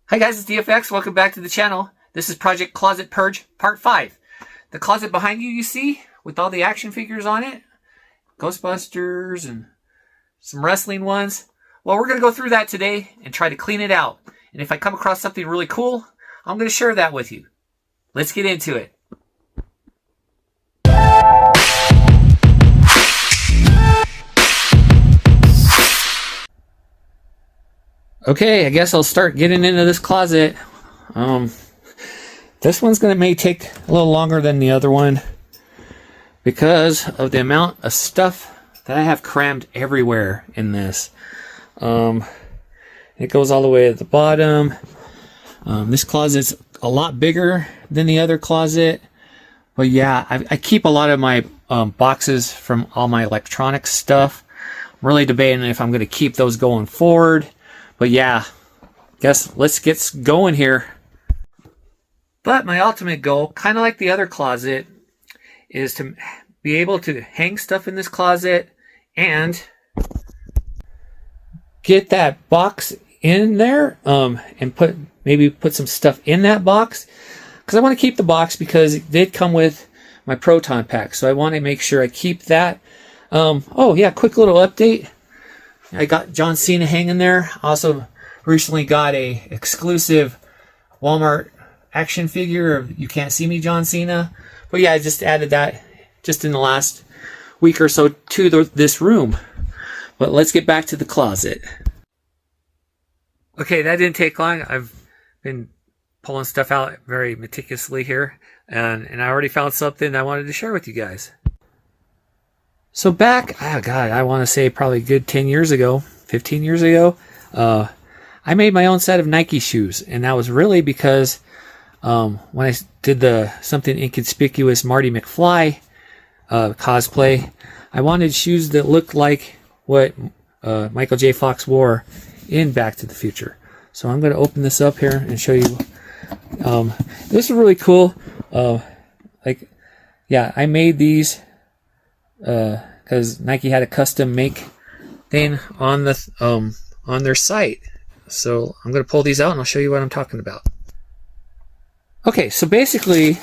Hi guys, it's DFX. Welcome back to the channel. This is Project Closet Purge Part 5. The closet behind you see, with all the action figures on it, Ghostbusters and some wrestling ones. Well, we're going to go through that today and try to clean it out. And if I come across something really cool, I'm going to share that with you. Let's get into it. Okay, I guess I'll start getting into this closet. This one's may take a little longer than the other one because of the amount of stuff that I have crammed everywhere in this. It goes all the way at the bottom. This closet's a lot bigger than the other closet. But yeah, I keep a lot of my boxes from all my electronics stuff. I'm really debating if I'm going to keep those going forward. But yeah, guess let's get going here. But my ultimate goal, kind of like the other closet, is to be able to hang stuff in this closet and get that box in there and maybe put some stuff in that box. Because I want to keep the box because it did come with my Proton pack. So I want to make sure I keep that. Oh yeah, quick little update. I got John Cena hanging there. Also recently got a exclusive Walmart action figure of You Can't See Me John Cena. But yeah, I just added that just in the last week or so to this room. But let's get back to the closet. Okay, that didn't take long. I've been pulling stuff out very meticulously here. And I already found something I wanted to share with you guys. So back, oh God, I want to say probably a good 10 years ago, 15 years ago, I made my own set of Nike shoes. And that was really because when I did the Something Inconspicuous Marty McFly cosplay, I wanted shoes that looked like what Michael J. Fox wore in Back to the Future. So I'm going to open this up here and show you. This is really cool. Yeah, I made these because Nike had a custom make thing on their site. So I'm going to pull these out and I'll show you what I'm talking about. Okay, so basically,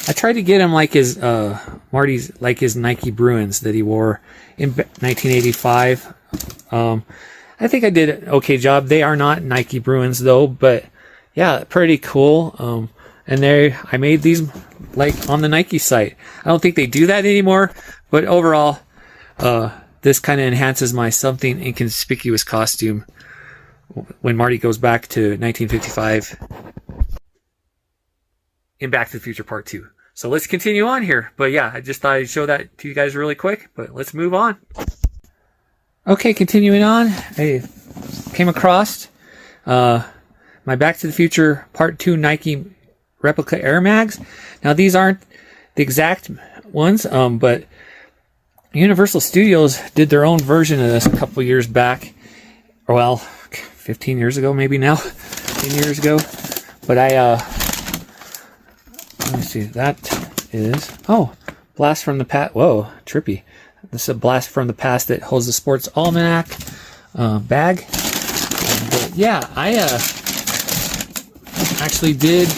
I tried to get him like his his Nike Bruins that he wore in 1985. I think I did an okay job. They are not Nike Bruins though, but yeah, pretty cool. And I made these like on the Nike site. I don't think they do that anymore, but overall, this kind of enhances my Something Inconspicuous costume when Marty goes back to 1955 in Back to the Future Part 2. So let's continue on here. But yeah, I just thought I'd show that to you guys really quick, but let's move on. Okay, continuing on, I came across my Back to the Future Part 2 Nike replica Air Mags. Now these aren't the exact ones, but Universal Studios did their own version of this a couple years back. Well, 15 years ago, maybe now, 10 years ago. But let me see, that is, Blast from the Past. Whoa, trippy. This is a Blast from the Past that holds the Sports Almanac bag. But yeah, I actually did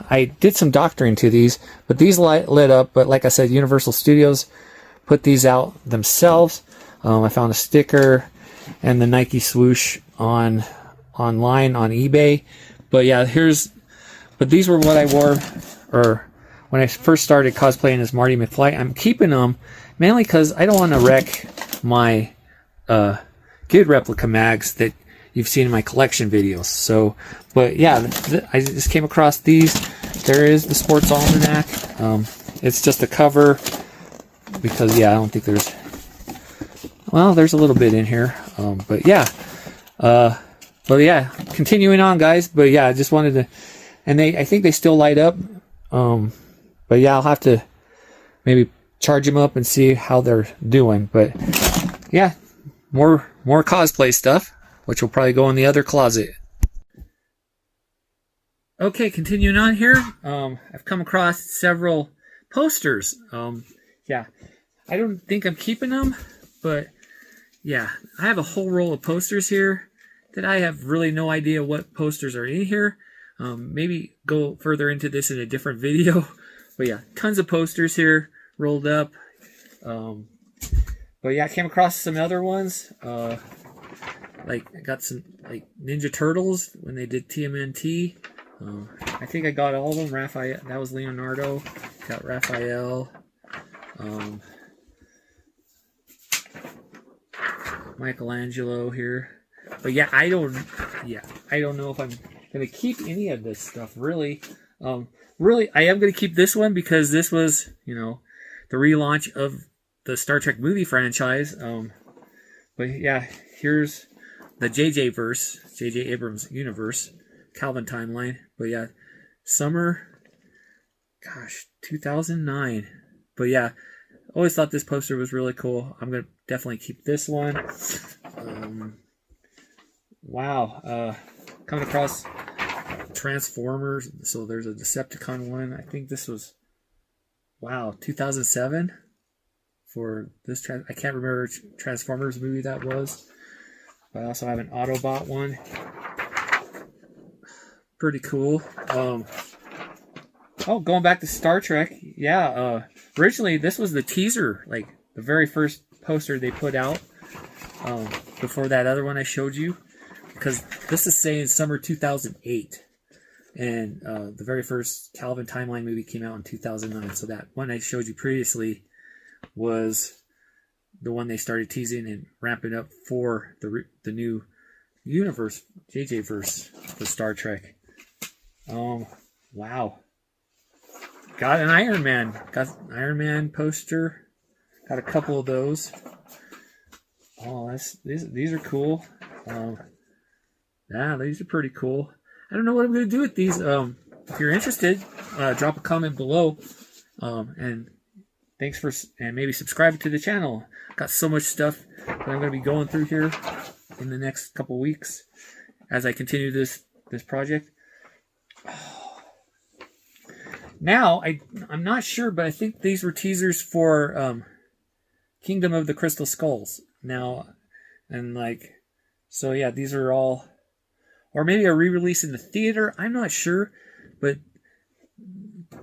I did some doctoring to these, but these lit up. But like I said, Universal Studios put these out themselves. I found a sticker and the Nike swoosh online on eBay. But yeah, but these were what I wore, or when I first started cosplaying as Marty McFly. I'm keeping them mainly because I don't want to wreck my good replica mags that you've seen in my collection videos. So, but yeah, I just came across these. There is the Sports Almanac. It's just a cover because yeah, I don't think there's a little bit in here. But yeah, continuing on, guys. But yeah, I just wanted to, and I think they still light up. But yeah, I'll have to maybe charge them up and see how they're doing. But yeah, more cosplay stuff, which will probably go in the other closet. Okay, continuing on here, I've come across several posters. Yeah, I don't think I'm keeping them, but yeah, I have a whole roll of posters here, that I have really no idea what posters are in here. Maybe go further into this in a different video. But yeah, tons of posters here rolled up. But yeah, I came across some other ones. Like I got some like Ninja Turtles when they did TMNT. I think I got all of them. Raphael, that was Leonardo. Got Raphael. Michelangelo here. But yeah, I don't know if I'm gonna keep any of this stuff really. Really, I am gonna keep this one because this was, you know, the relaunch of the Star Trek movie franchise. But yeah, here's the JJ verse, JJ Abrams universe, Calvin timeline. But yeah, summer, gosh, 2009. But yeah, always thought this poster was really cool. I'm gonna definitely keep this one. Wow, coming across Transformers. So there's a Decepticon one. I think this was, wow, 2007 for this. I can't remember which Transformers movie that was. But I also have an Autobot one. Pretty cool. Oh, going back to Star Trek. Yeah, originally this was the teaser, like the very first poster they put out before that other one I showed you. Because this is saying summer 2008. And the very first Calvin timeline movie came out in 2009. So that one I showed you previously was the one they started teasing and ramping up for the new universe, JJ verse for Star Trek. Wow. Got an Iron Man. Got an Iron Man poster. Got a couple of those. Oh, these are cool. Yeah, these are pretty cool. I don't know what I'm going to do with these. If you're interested, drop a comment below. And thanks for, and maybe subscribe to the channel. Got so much stuff that I'm going to be going through here in the next couple weeks as I continue this project. Now, I'm not sure, but I think these were teasers for Kingdom of the Crystal Skulls. Now, and like, so yeah, these are all, or maybe a re-release in the theater. I'm not sure, but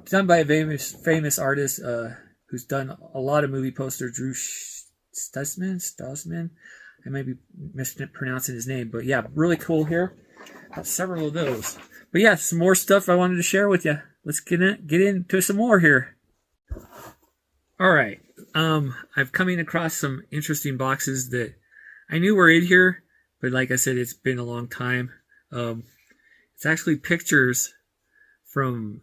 done by a famous artist who's done a lot of movie posters, Drew Stussman. I might be mispronouncing his name, but yeah, really cool here. Got several of those. But yeah, some more stuff I wanted to share with you. Let's get into some more here. All right. I've coming across some interesting boxes that I knew were in here, but like I said, it's been a long time. It's actually pictures from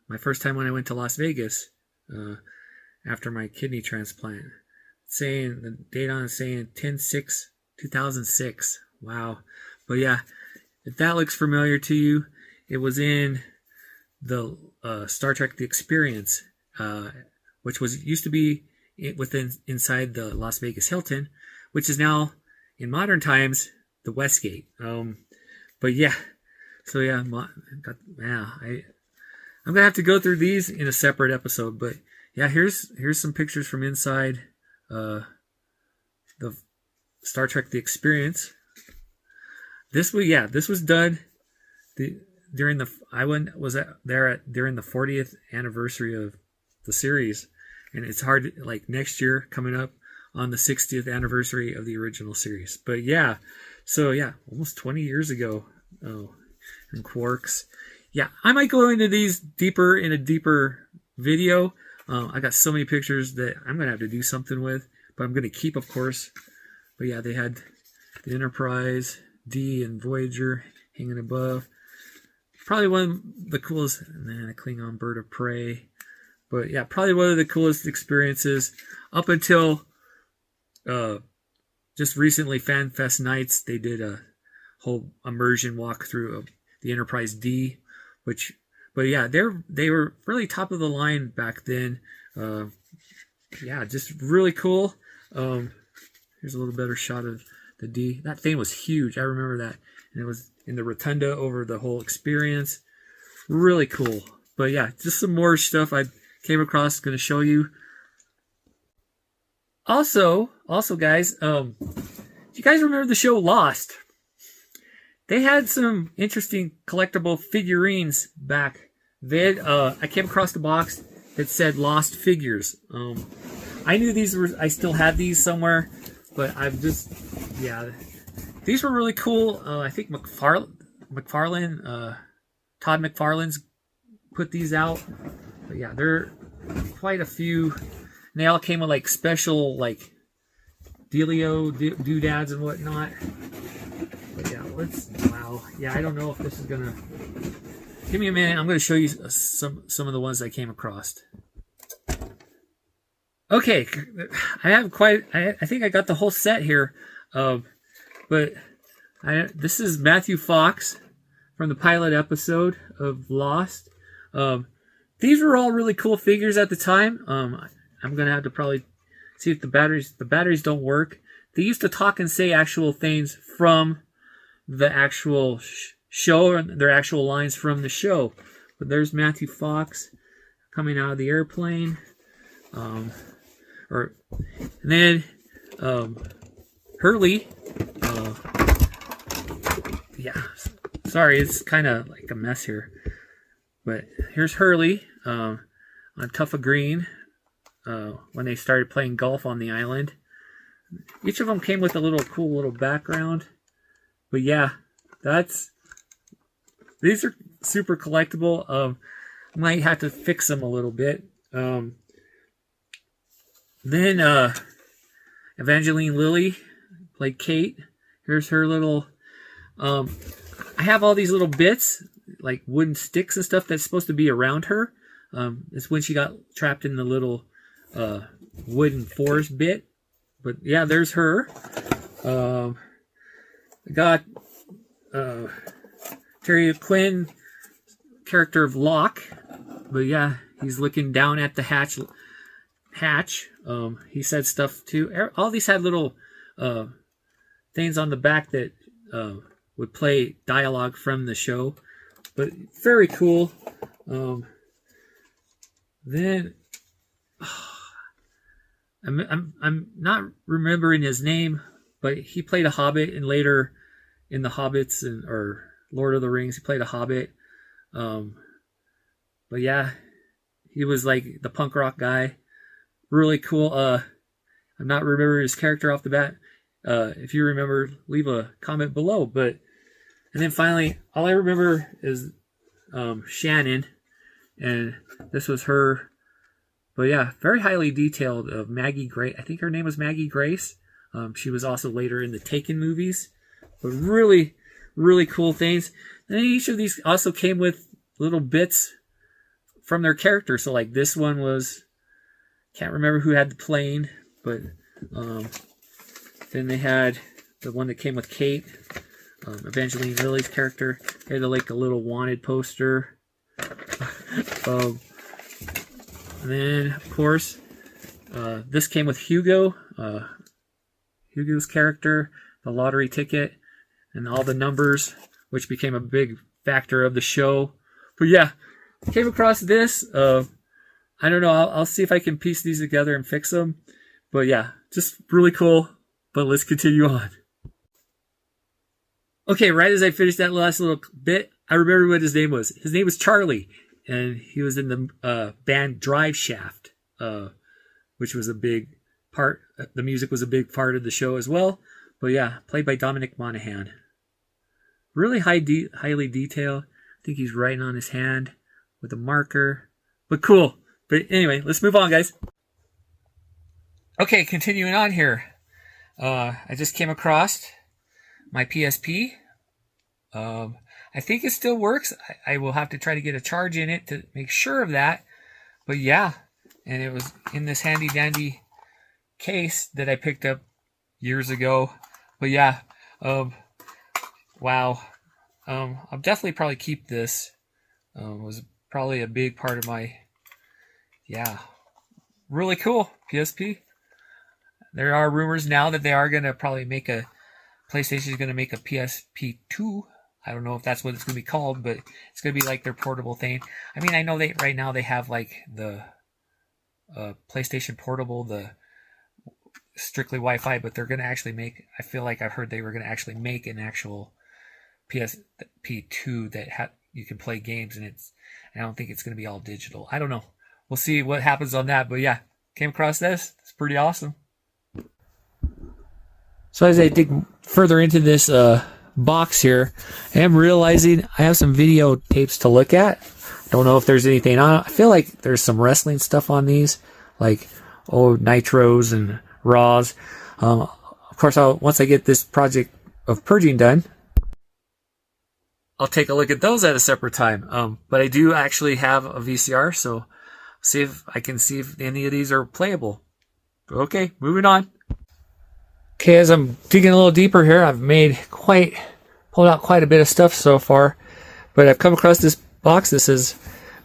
my first time when I went to Las Vegas after my kidney transplant. Saying the date on it saying 10/6/2006. Wow. But yeah, if that looks familiar to you, it was in the Star Trek The Experience, which used to be inside the Las Vegas Hilton, which is now in modern times the Westgate. But yeah, so yeah, I'm gonna have to go through these in a separate episode. But yeah, here's some pictures from inside the Star Trek The Experience. This was done during the 40th anniversary of the series, and it's hard to, like, next year coming up on the 60th anniversary of the original series. But yeah, so yeah, almost 20 years ago. Oh, and quarks. Yeah, I might go into these deeper in a deeper video. I got so many pictures that I'm gonna have to do something with, but I'm gonna keep, of course. But yeah, they had the Enterprise, D, and Voyager hanging above. Probably one of the coolest, man, a Klingon bird of prey. But yeah, probably one of the coolest experiences up until just recently, FanFest Nights. They did a whole immersion walkthrough of the Enterprise D, but yeah, they were really top of the line back then. Yeah, just really cool. Here's a little better shot of the D. That thing was huge. I remember that, and it was in the rotunda over the whole experience. Really cool. But yeah, just some more stuff I came across. Going to show you. Also, guys, do you guys remember the show Lost? they had some interesting collectible figurines back then. I came across the box that said Lost Figures. I knew these were, I still had these somewhere, but I've just, yeah, these were really cool. I think Todd McFarlane's put these out. But yeah, they're quite a few. And they all came with like special like dealio doodads and whatnot. But yeah, wow. Yeah, I don't know if this is gonna, give me a minute. I'm gonna show you some of the ones I came across. Okay, I have quite, I think I got the whole set here. But this is Matthew Fox from the pilot episode of Lost. These were all really cool figures at the time. I'm gonna have to probably see if the batteries don't work. They used to talk and say actual things from the actual show, or their actual lines from the show. But there's Matthew Fox coming out of the airplane. And then Hurley. Yeah, sorry, it's kind of like a mess here. But here's Hurley on Tuffa Green when they started playing golf on the island. Each of them came with a cool little background. But yeah, these are super collectible. Might have to fix them a little bit. Then Evangeline Lilly played Kate. Here's her little. I have all these little bits, like wooden sticks and stuff that's supposed to be around her. It's when she got trapped in the little wooden forest bit. But yeah, there's her. I got Terry Quinn, character of Locke. But yeah, he's looking down at the hatch. He said stuff too. All these had little things on the back that would play dialogue from the show, but very cool. Then I'm not remembering his name, but he played a Hobbit, and later in the Hobbits or Lord of the Rings, he played a Hobbit. But yeah, he was like the punk rock guy. Really cool. I'm not remembering his character off the bat. If you remember, leave a comment below. And then finally, all I remember is Shannon, and this was her. But yeah, very highly detailed of Maggie Grace. I think her name was Maggie Grace. She was also later in the Taken movies. But really, really cool things. And then each of these also came with little bits from their character. So like this one was, can't remember who had the plane, but then they had the one that came with Kate, Evangeline Lilly's character. They had like a little wanted poster. And then, of course, this came with Hugo, Hugo's character, the lottery ticket, and all the numbers, which became a big factor of the show. But yeah, came across this. I don't know. I'll see if I can piece these together and fix them. But yeah, just really cool. But let's continue on. Okay, right as I finished that last little bit, I remember what his name was. His name was Charlie, and he was in the band Drive Shaft, which was a big part. The music was a big part of the show as well. But yeah, played by Dominic Monaghan. Really highly detailed. I think he's writing on his hand with a marker. But cool. But anyway, let's move on, guys. Okay, continuing on here. I just came across my PSP. I think it still works. I will have to try to get a charge in it to make sure of that. But yeah, and it was in this handy dandy case that I picked up years ago. But yeah, wow. I'll definitely probably keep this. It was probably a big part of my, yeah, really cool PSP. There are rumors now that they are going to probably make PlayStation is going to make a PSP 2. I don't know if that's what it's going to be called, but it's going to be like their portable thing. I mean, I know right now they have like the PlayStation Portable, the strictly Wi-Fi, but they're going to actually make, I feel like I've heard they were going to actually make an actual PSP2 that you can play games, and I don't think it's going to be all digital. I don't know. We'll see what happens on that. But yeah, came across this. It's pretty awesome. So as I dig further into this box here, I am realizing I have some videotapes to look at. I don't know if there's anything on it. I feel like there's some wrestling stuff on these, like Nitros and Raws. Of course, once I get this project of purging done, I'll take a look at those at a separate time. But I do actually have a VCR, so see if I can see if any of these are playable. Okay, moving on. Okay, as I'm digging a little deeper here, I've pulled out quite a bit of stuff so far, but I've come across this box that says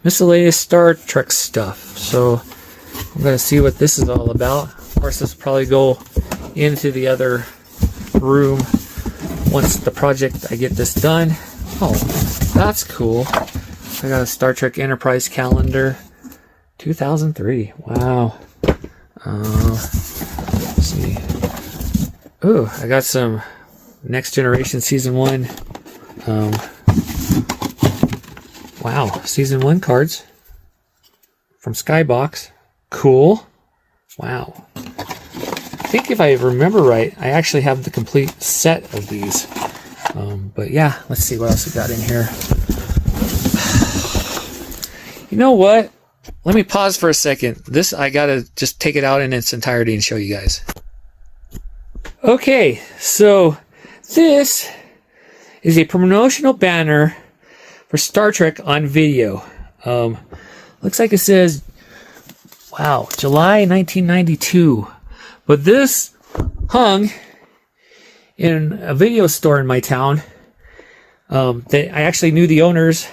miscellaneous Star Trek stuff. So I'm going to see what this is all about. Of course, this will probably go into the other room once I get this done. Oh, that's cool. I got a Star Trek Enterprise calendar, 2003. Wow. Let's see. Ooh, I got some Next Generation Season 1. Wow, Season 1 cards from Skybox. Cool. Wow. I think if I remember right, I actually have the complete set of these. But yeah, let's see what else we got in here. You know what? Let me pause for a second. I gotta just take it out in its entirety and show you guys. Okay, so this is a promotional banner for Star Trek on video. Looks like it says, wow, July 1992. But this hung in a video store in my town. I actually knew the owners,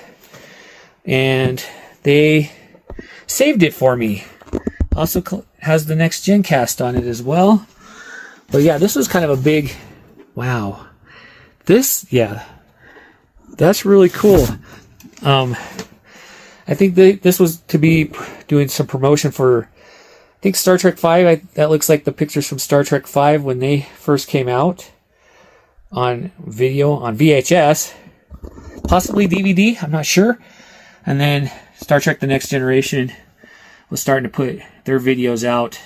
and they saved it for me. Also has the Next Gen cast on it as well. But yeah, this was kind of a big, wow. That's really cool. I think this was to be doing some promotion for, I think, Star Trek 5. That looks like the pictures from Star Trek 5 when they first came out on video, on VHS. Possibly DVD, I'm not sure. And then Star Trek The Next Generation was starting to put their videos out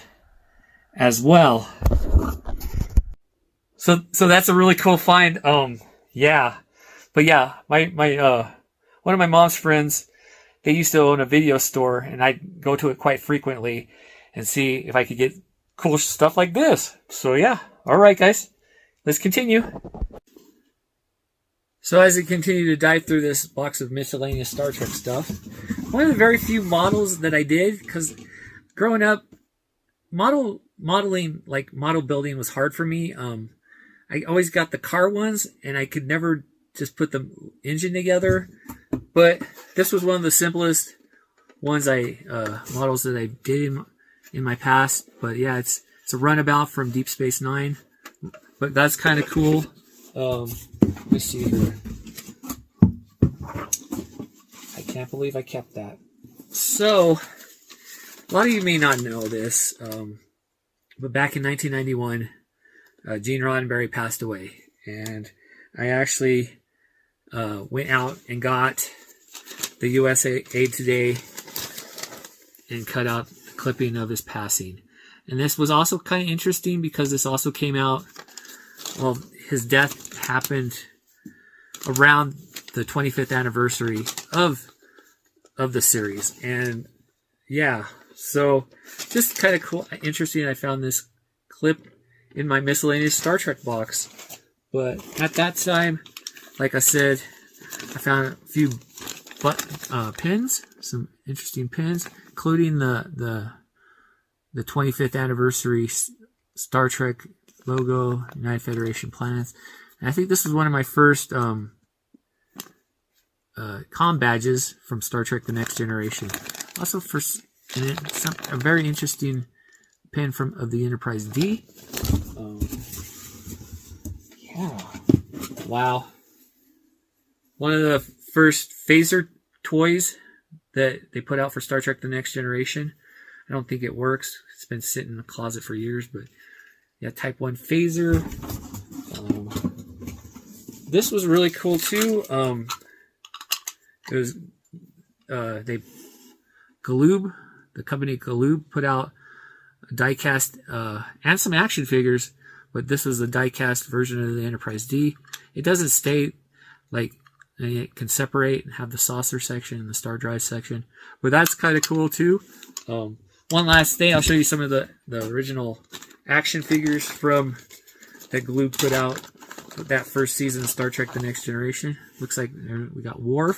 as well. So that's a really cool find. Yeah. But yeah, my one of my mom's friends, they used to own a video store, and I'd go to it quite frequently and see if I could get cool stuff like this. So yeah. All right, guys. Let's continue. So as I continue to dive through this box of miscellaneous Star Trek stuff, one of the very few models that I did, because growing up, model building was hard for me. I always got the car ones, and I could never just put the engine together. But this was one of the simplest ones models that I did in my past. But yeah, it's a runabout from Deep Space Nine. But that's kind of cool. Let me see here. I can't believe I kept that. So, a lot of you may not know this, but back in 1991, Gene Roddenberry passed away, and I actually went out and got the USA Today and cut out a clipping of his passing. And this was also kind of interesting because this also came out, well, his death happened around the 25th anniversary of the series. And yeah, so just kind of cool, interesting. I found this clip in my miscellaneous Star Trek box. But at that time, like I said, I found a few pins, some interesting pins, including the 25th anniversary Star Trek logo, United Federation planets. And I think this was one of my first comm badges from Star Trek The Next Generation. Also a very interesting pin of the Enterprise D. Yeah. Wow. One of the first phaser toys that they put out for Star Trek The Next Generation. I don't think it works. It's been sitting in the closet for years, but yeah, Type 1 phaser. this was really cool too. It was the company Galoob put out a diecast and some action figures, but this was the diecast version of the Enterprise D. It doesn't stay like, it can separate and have the saucer section and the star drive section, but that's kind of cool too. One last thing, I'll show you some of the original action figures from that Galoob put out that first season of Star Trek: The Next Generation. Looks like we got Worf,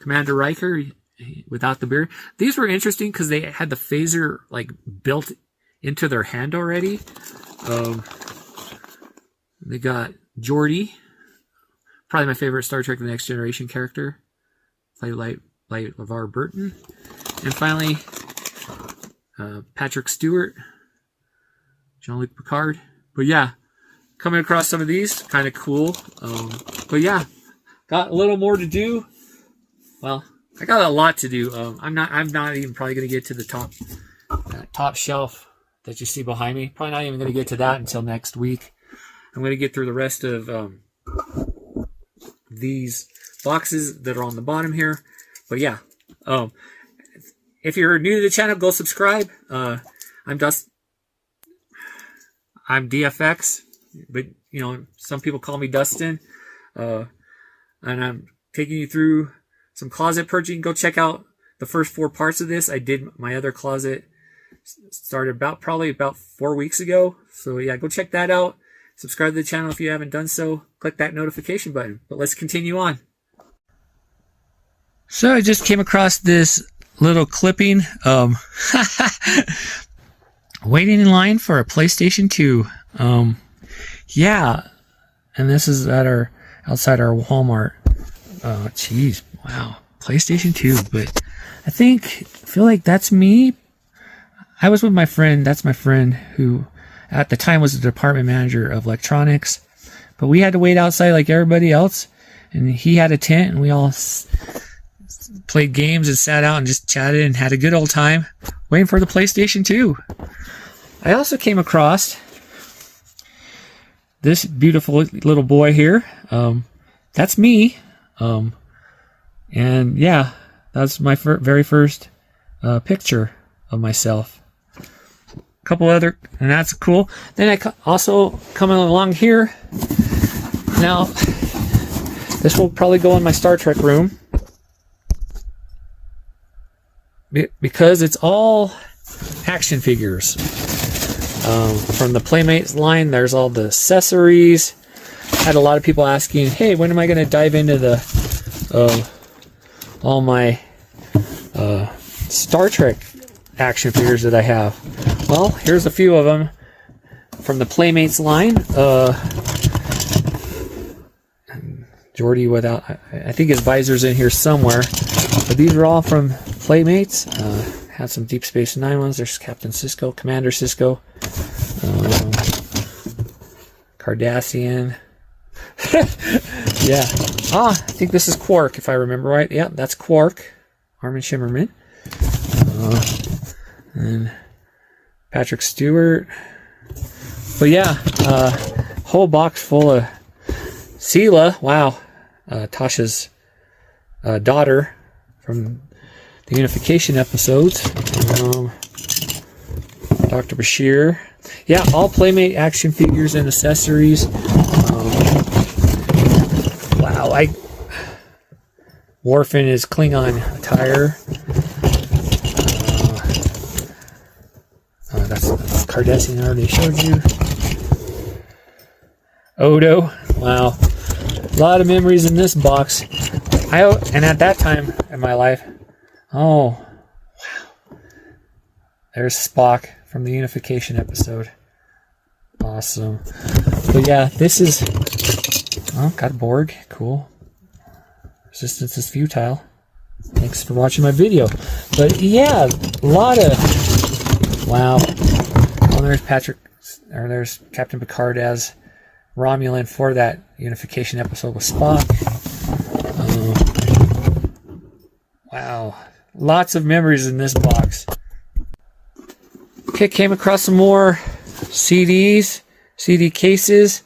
Commander Riker without the beard. These were interesting because they had the phaser like built into their hand already. They got Geordi, probably my favorite Star Trek: The Next Generation character, played by LeVar Burton. And finally, Patrick Stewart, Jean-Luc Picard. But yeah, coming across some of these, kind of cool. But yeah, got a little more to do. Well, I got a lot to do. I'm not even probably going to get to the top shelf that you see behind me. Probably not even going to get to that until next week. I'm going to get through the rest of these boxes that are on the bottom here. But yeah, if you're new to the channel, go subscribe. I'm DFX, but you know, some people call me Dustin. And I'm taking you through some closet purging. Go check out the first 4 parts of this. I did my other closet, started probably about 4 weeks ago. So yeah, go check that out. Subscribe to the channel if you haven't done so. Click that notification button. But let's continue on. So I just came across this little clipping. Waiting in line for a PlayStation 2. Yeah, and this is at outside our Walmart. Oh, jeez, wow, PlayStation 2. But I feel like that's me. I was with my friend. That's my friend who, at the time, was the department manager of electronics. But we had to wait outside like everybody else, and he had a tent, and we all played games and sat out and just chatted and had a good old time waiting for the PlayStation 2. I also came across this beautiful little boy here. That's me. And yeah, that's my very first picture of myself. A couple other, and that's cool. Then I also coming along here. Now, this will probably go in my Star Trek room, because it's all action figures. From the Playmates line, there's all the accessories. I had a lot of people asking, hey, when am I going to dive into all my Star Trek action figures that I have? Well, here's a few of them from the Playmates line. Geordi without, I think his visor's in here somewhere. But these are all from Playmates. Had some Deep Space Nine ones. There's Captain Sisko, Commander Sisko, Cardassian. Yeah. I think this is Quark, if I remember right. Yeah, that's Quark. Armin Shimmerman. And Patrick Stewart. But yeah, whole box full of Sela. Wow. Tasha's daughter from the Unification episodes. Dr. Bashir. Yeah, all Playmate action figures and accessories. Wow, Worf in his Klingon attire. That's Cardassian, I already showed you. Odo. Wow. A lot of memories in this box. And at that time in my life, oh, wow. There's Spock from the Unification episode. Awesome. But yeah, this is, oh, got Borg. Cool. Resistance is futile. Thanks for watching my video. But yeah, a lot of, wow. Oh, there's Captain Picard as Romulan for that Unification episode with Spock. Wow. Lots of memories in this box. Okay, came across some more CDs, CD cases.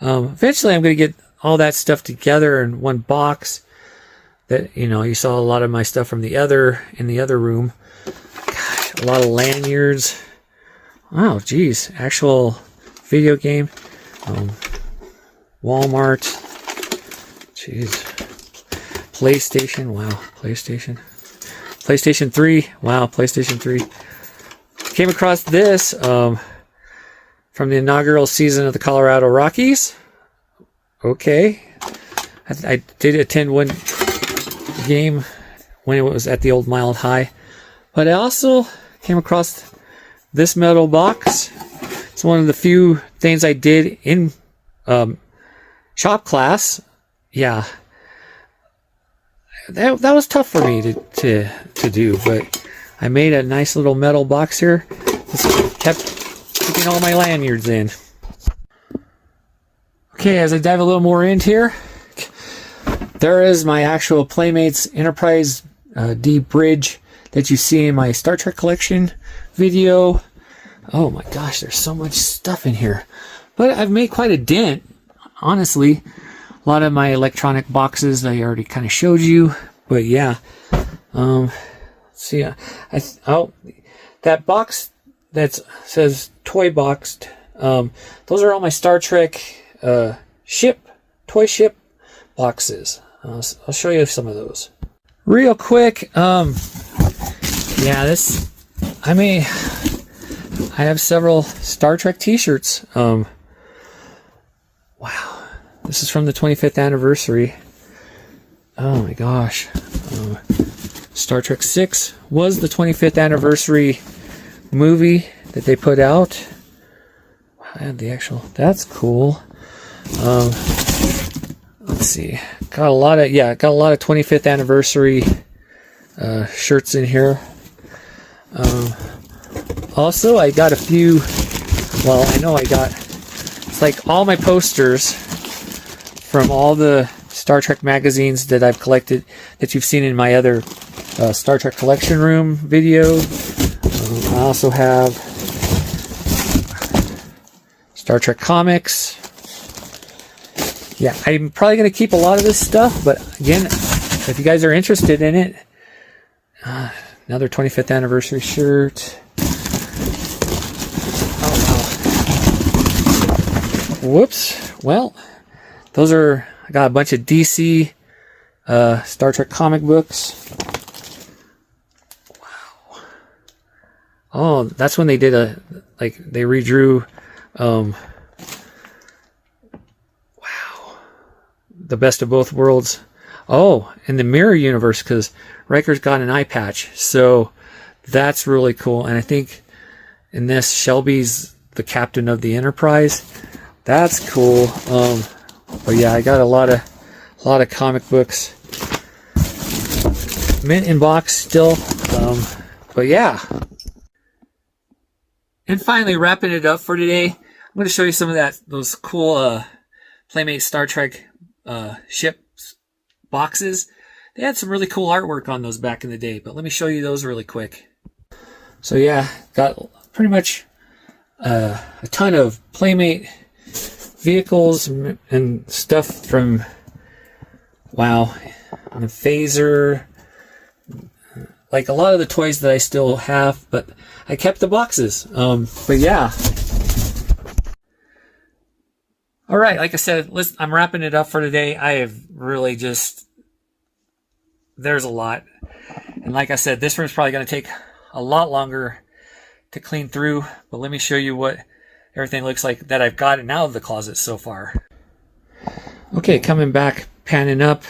Eventually I'm going to get all that stuff together in one box. That, you saw a lot of my stuff from in the other room. Gosh, a lot of lanyards. Oh, geez. Actual video game. Walmart. Jeez. PlayStation. Wow. PlayStation 3. Wow. PlayStation 3. Came across this from the inaugural season of the Colorado Rockies. Okay. I did attend one game when it was at the old Mile High. But I also came across this metal box. It's one of the few things I did in shop class. Yeah. That was tough for me to do, but I made a nice little metal box here. Just kept keeping all my lanyards in. Okay, as I dive a little more in here, there is my actual Playmates Enterprise D bridge that you see in my Star Trek collection video. Oh my gosh, there's so much stuff in here. But I've made quite a dent, honestly. A lot of my electronic boxes I already kind of showed you. But yeah. Let's see. That box that says toy boxed, those are all my Star Trek toy ship boxes. I'll show you some of those real quick. Yeah, I have several Star Trek t-shirts. Wow, this is from the 25th anniversary. Oh my gosh. Star Trek 6 was the 25th anniversary movie that they put out. Wow, that's cool. Let's see. Got a lot of 25th anniversary shirts in here. Also, I got a few. Well, it's like all my posters from all the Star Trek magazines that I've collected that you've seen in my other Star Trek collection room video. I also have Star Trek comics. Yeah, I'm probably going to keep a lot of this stuff, but again, if you guys are interested in it, another 25th anniversary shirt. Oh, wow. Whoops. Well, I got a bunch of DC Star Trek comic books. Wow. Oh, that's when they did they redrew, wow, the Best of Both Worlds. Oh, in the Mirror Universe, because Riker's got an eye patch. So that's really cool. And I think in this, Shelby's the captain of the Enterprise. That's cool. But yeah, I got a lot of comic books. Mint in box still. But yeah. And finally, wrapping it up for today, I'm going to show you some of those cool Playmate Star Trek ship boxes. They had some really cool artwork on those back in the day, but let me show you those really quick. So yeah, got pretty much a ton of Playmate vehicles and stuff from, wow, and a phaser, like a lot of the toys that I still have, but I kept the boxes. But yeah. All right, like I said, I'm wrapping it up for today. I have really there's a lot. And like I said, this room's probably going to take a lot longer to clean through, but let me show you what everything looks like that I've gotten out of the closet so far. Okay, coming back, panning up.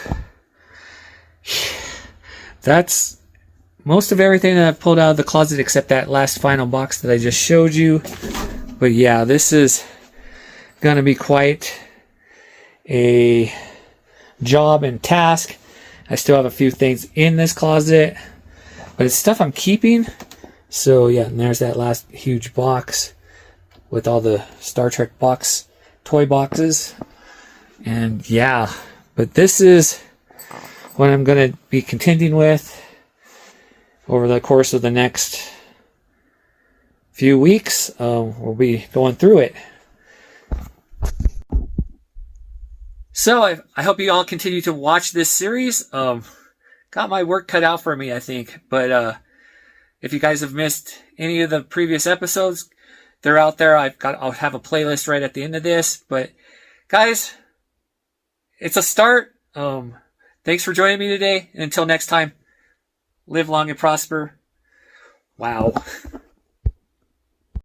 That's most of everything that I've pulled out of the closet except that last final box that I just showed you. But yeah, this is going to be quite a job and task. I still have a few things in this closet, but it's stuff I'm keeping. So yeah, and there's that last huge box with all the Star Trek toy boxes. And yeah, but this is what I'm going to be contending with over the course of the next few weeks. We'll be going through it. So I hope you all continue to watch this series. Got my work cut out for me, I think. But if you guys have missed any of the previous episodes, they're out there. I'll have a playlist right at the end of this. But guys, it's a start. Thanks for joining me today. And until next time, live long and prosper. Wow.